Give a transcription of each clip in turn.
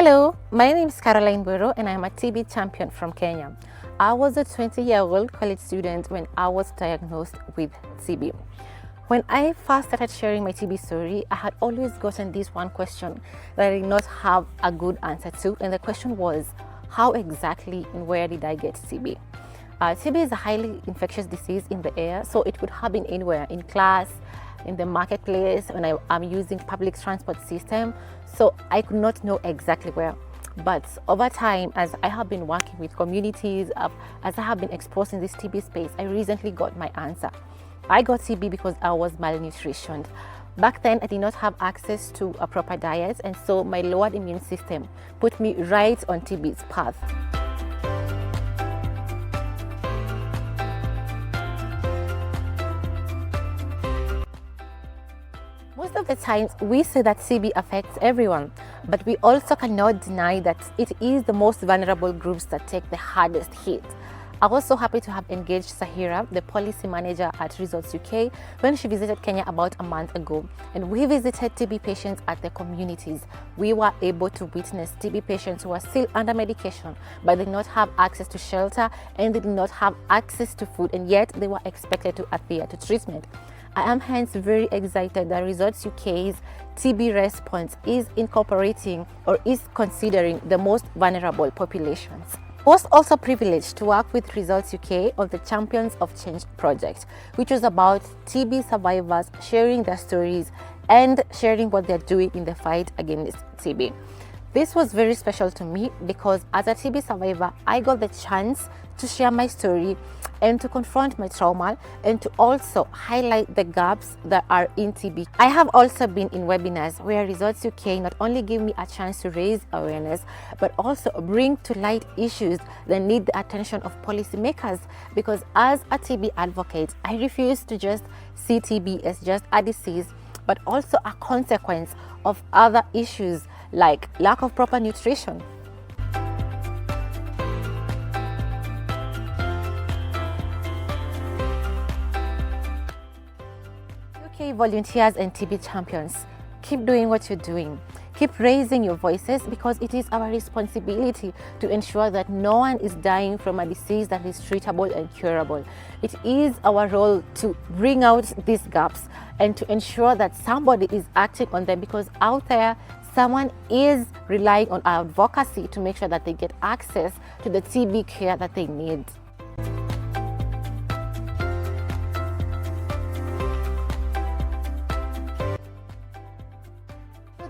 Hello, my name is Mburu and I'm a TB champion from Kenya. I was a 20-year-old college student when I was diagnosed with TB. When I first started sharing my TB story, I had always gotten this one question that I did not have a good answer to, and the question was, how exactly and where did I get TB? TB is a highly infectious disease in the air, so it could happen anywhere, in class, in the marketplace, when I'm using public transport system, so I could not know exactly where. But over time, as I have been working with communities, as I have been exposed in this TB space, I recently got my answer. I got TB because I was malnutritioned. Back then, I did not have access to a proper diet, and so my lowered immune system put me right on TB's path. Most of the times, we say that TB affects everyone, but we also cannot deny that it is the most vulnerable groups that take the hardest hit. I was so happy to have engaged Sahira, the policy manager at Results UK, when she visited Kenya about a month ago, and we visited TB patients at the communities. We were able to witness TB patients who are still under medication, but did not have access to shelter and did not have access to food, and yet they were expected to adhere to treatment. I am hence very excited that Results UK's TB response is incorporating or is considering the most vulnerable populations. I was also privileged to work with Results UK on the Champions of Change project, which was about TB survivors sharing their stories and sharing what they're doing in the fight against TB. This was very special to me because as a TB survivor, I got the chance to share my story and to confront my trauma and to also highlight the gaps that are in TB. I have also been in webinars where Results UK not only give me a chance to raise awareness, but also bring to light issues that need the attention of policymakers, because as a TB advocate, I refuse to just see TB as just a disease, but also a consequence of other issues like lack of proper nutrition. UK volunteers and TB champions, keep doing what you're doing. Keep raising your voices, because it is our responsibility to ensure that no one is dying from a disease that is treatable and curable. It is our role to bring out these gaps and to ensure that somebody is acting on them, because out there someone is relying on our advocacy to make sure that they get access to the TB care that they need.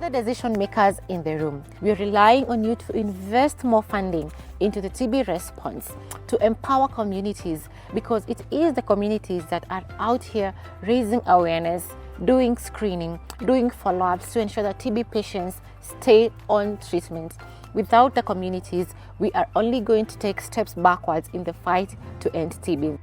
The decision makers in the room, we're relying on you to invest more funding into the TB response, to empower communities, because it is the communities that are out here raising awareness, doing screening, doing follow-ups to ensure that TB patients stay on treatment. Without the communities, we are only going to take steps backwards in the fight to end TB.